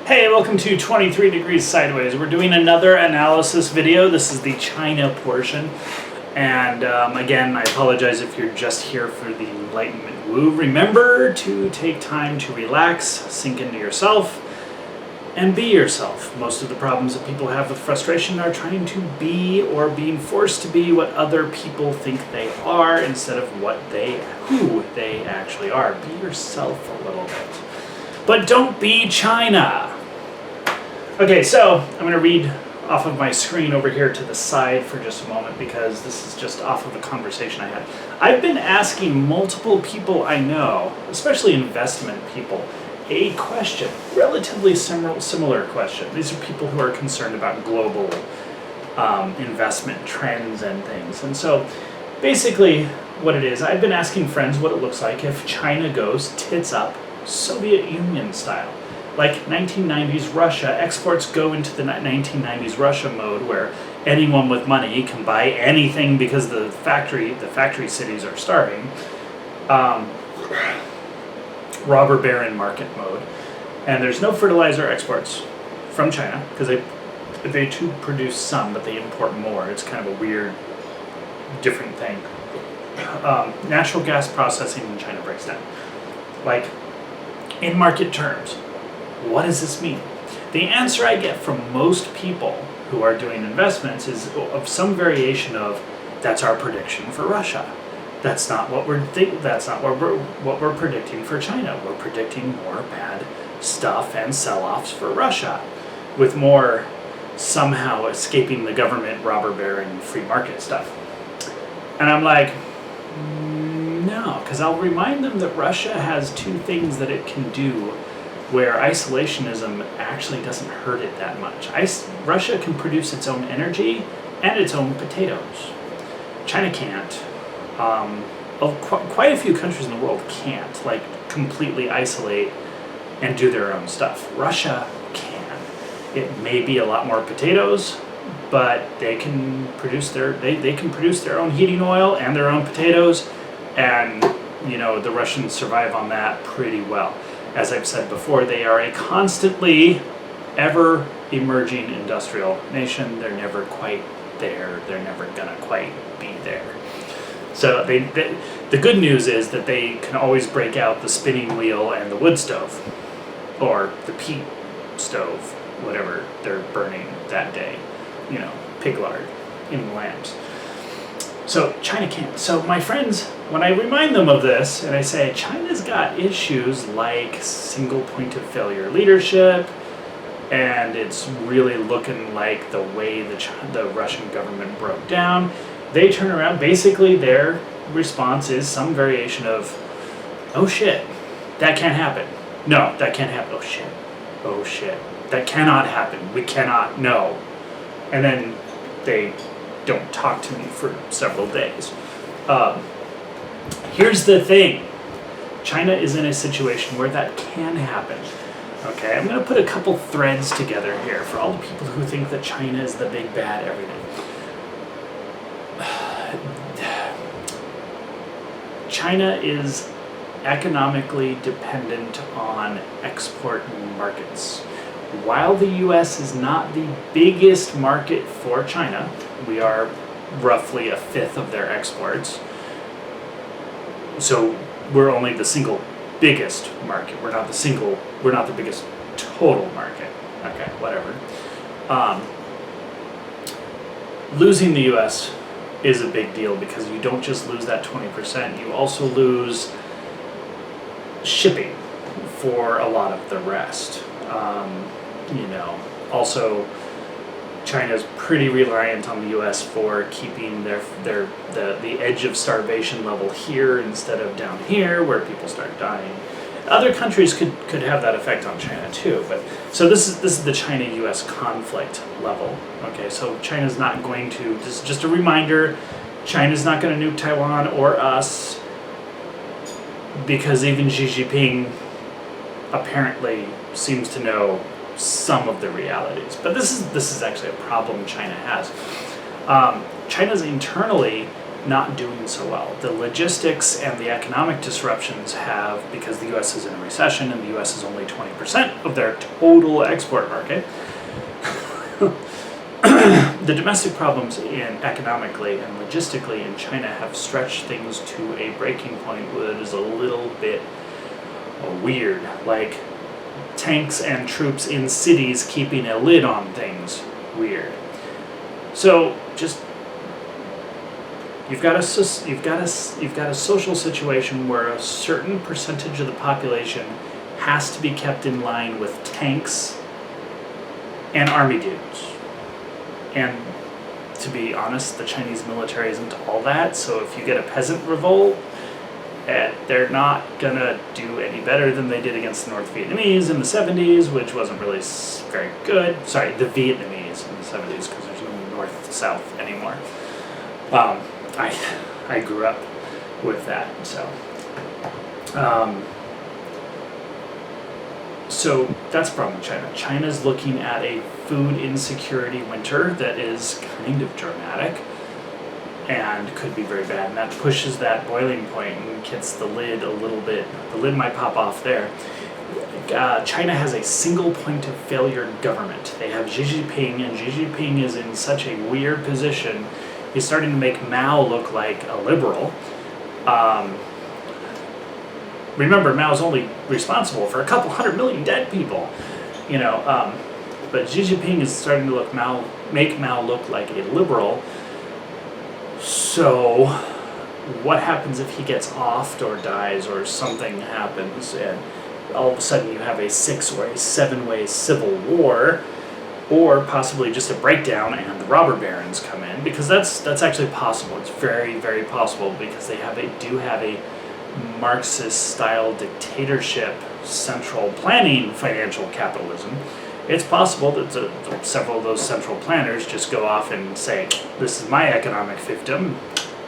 Hey, welcome to 23 Degrees Sideways. We're doing another analysis video. This is the China portion. And again, I apologize if you're just here for the enlightenment woo. Remember to take time to relax, sink into yourself, and be yourself. Most of the problems that people have with frustration are trying to be or being forced to be what other people think they are instead of who they actually are. Be yourself a little bit. But don't be China. Okay, so I'm going to read off of my screen over here to the side for just a moment because this is just off of a conversation I had. I've been asking multiple people I know, especially investment people, a question, relatively similar question. These are people who are concerned about global investment trends and things. And so basically what it is, I've been asking friends what it looks like if China goes tits up Soviet Union style. Like 1990s Russia, exports go into the 1990s Russia mode where anyone with money can buy anything because the factory cities are starving. Robber baron market mode. And there's no fertilizer exports from China because they too produce some, but they import more. It's kind of a weird, different thing. Natural gas processing in China breaks down. Like, in market terms, what does this mean? The answer I get from most people who are doing investments is of some variation of, that's our prediction for Russia. That's not what what we're predicting for China. We're predicting more bad stuff and sell-offs for Russia, with more somehow escaping the government, robber baron, free market stuff. And I'm like, no, because I'll remind them that Russia has two things that it can do where isolationism actually doesn't hurt it that much. Russia can produce its own energy and its own potatoes. China can't. Quite a few countries in the world can't, like, completely isolate and do their own stuff. Russia can. It may be a lot more potatoes, but they can produce they can produce their own heating oil and their own potatoes, and the Russians survive on that pretty well. As I've said before, they are a constantly ever emerging industrial nation. They're never quite there. They're never gonna quite be there. So the good news is that they can always break out the spinning wheel and the wood stove, or the peat stove, whatever they're burning that day. Pig lard in the lamps. So China can't. So my friends, when I remind them of this, and I say, China's got issues like single point of failure leadership, and it's really looking like the way the Russian government broke down, they turn around, basically their response is some variation of, oh shit, that can't happen. No, that can't happen. Oh shit, that cannot happen. We cannot, no. And then they don't talk to me for several days. Here's the thing. China is in a situation where that can happen. Okay, I'm going to put a couple threads together here for all the people who think that China is the big bad everything. China is economically dependent on export markets. While the U.S. is not the biggest market for China, we are roughly a fifth of their exports. So we're only the single biggest market. We're not the biggest total market. Okay, whatever. Losing the U.S. is a big deal because you don't just lose that 20%, you also lose shipping for a lot of the rest. Also, China's pretty reliant on the U.S. for keeping the edge of starvation level here instead of down here where people start dying. Other countries could have that effect on China too, but so this is the China-U.S. conflict level. Okay, so China's not going to, just a reminder, China's not going to nuke Taiwan or us because even Xi Jinping apparently seems to know some of the realities. But this is actually a problem China has. China's internally not doing so well. The logistics and the economic disruptions have, because the US is in a recession and the US is only 20% of their total export market, the domestic problems economically and logistically in China have stretched things to a breaking point that is a little bit weird, like tanks and troops in cities keeping a lid on things. Weird. So just you've got a social situation where a certain percentage of the population has to be kept in line with tanks and army dudes. And to be honest, the Chinese military isn't all that, so if you get a peasant revolt, they're not gonna do any better than they did against the North Vietnamese in the 70s, which wasn't really very good. Sorry, the Vietnamese in the 70s, because there's no North-South anymore. I grew up with that, so. So that's the problem with China. China's looking at a food insecurity winter that is kind of dramatic and could be very bad, and that pushes that boiling point and gets the lid a little bit, the lid might pop off there. China has a single point of failure government. They have Xi Jinping, and Xi Jinping is in such a weird position. He's starting to make Mao look like a liberal. Remember, Mao's only responsible for a couple 100 million dead people, but Xi Jinping is starting to make Mao look like a liberal. So what happens if he gets offed or dies or something happens and all of a sudden you have a 6 or a 7-way civil war, or possibly just a breakdown and the robber barons come in? Because that's actually possible. It's very, very possible, because they do have a Marxist-style dictatorship, central planning financial capitalism. It's possible that several of those central planners just go off and say, this is my economic fiefdom,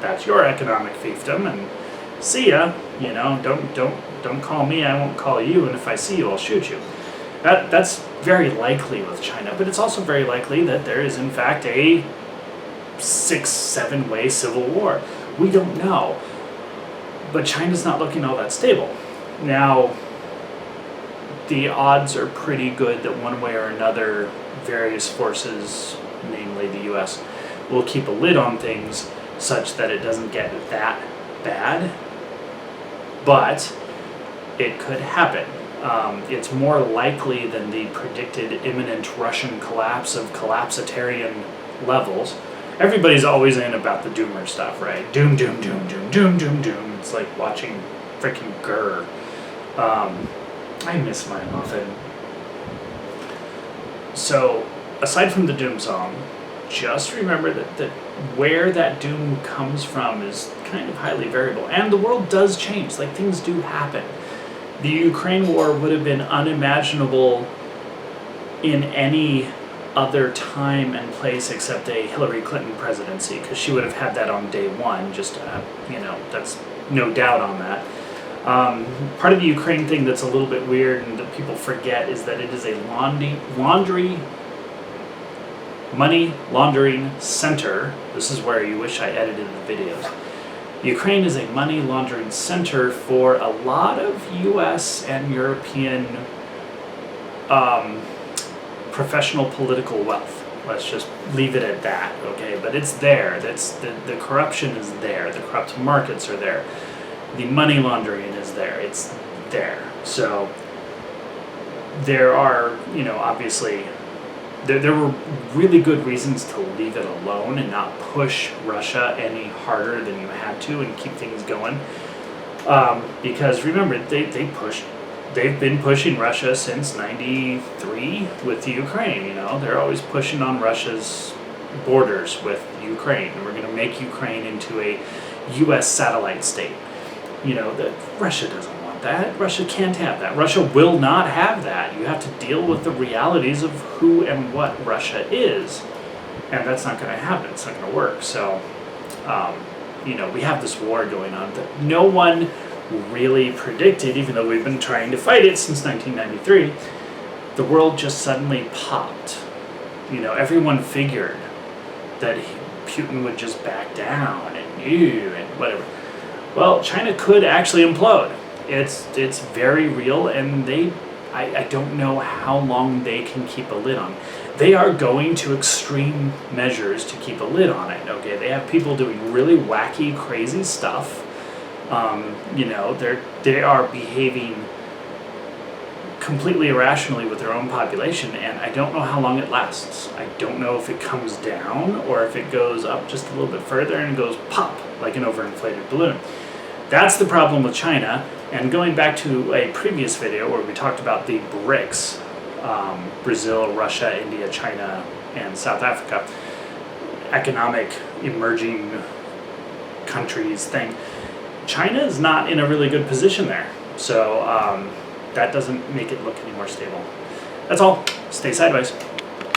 that's your economic fiefdom, and see ya, don't call me, I won't call you, and if I see you, I'll shoot you. That's very likely with China, but it's also very likely that there is in fact a 6-7-way civil war. We don't know. But China's not looking all that stable. Now, the odds are pretty good that one way or another, various forces, namely the US, will keep a lid on things such that it doesn't get that bad. But it could happen. It's more likely than the predicted imminent Russian collapse of collapsitarian levels. Everybody's always in about the doomer stuff, right? Doom, doom, doom, doom, doom, doom, doom. It's like watching freaking Gurr. I miss my muffin. So, aside from the doom song, just remember that where that doom comes from is kind of highly variable. And the world does change, like things do happen. The Ukraine war would have been unimaginable in any other time and place except a Hillary Clinton presidency, because she would have had that on day one, just, that's no doubt on that. Part of the Ukraine thing that's a little bit weird and that people forget is that it is a money laundering center. This is where you wish I edited the videos. Ukraine is a money laundering center for a lot of US and European professional political wealth. Let's just leave it at that, okay? But it's there. The corruption is there. The corrupt markets are there. The money laundering is there. It's there. So there are, obviously, there were really good reasons to leave it alone and not push Russia any harder than you had to and keep things going. Because remember, they've been pushing Russia since '93 with the Ukraine. They're always pushing on Russia's borders with Ukraine, and we're going to make Ukraine into a U.S. satellite state. That Russia doesn't want that. Russia can't have that. Russia will not have that. You have to deal with the realities of who and what Russia is, and that's not going to happen. It's not going to work. So, we have this war going on that no one really predicted, even though we've been trying to fight it since 1993. The world just suddenly popped. Everyone figured that Putin would just back down and whatever. Well, China could actually implode. It's very real, and I don't know how long they can keep a lid on it. They are going to extreme measures to keep a lid on it, okay? They have people doing really wacky, crazy stuff. They are behaving completely irrationally with their own population, and I don't know how long it lasts. I don't know if it comes down or if it goes up just a little bit further and goes pop like an overinflated balloon. That's the problem with China. And going back to a previous video where we talked about the BRICS, Brazil, Russia, India, China, and South Africa, economic emerging countries thing, China is not in a really good position there. So that doesn't make it look any more stable. That's all. Stay sideways.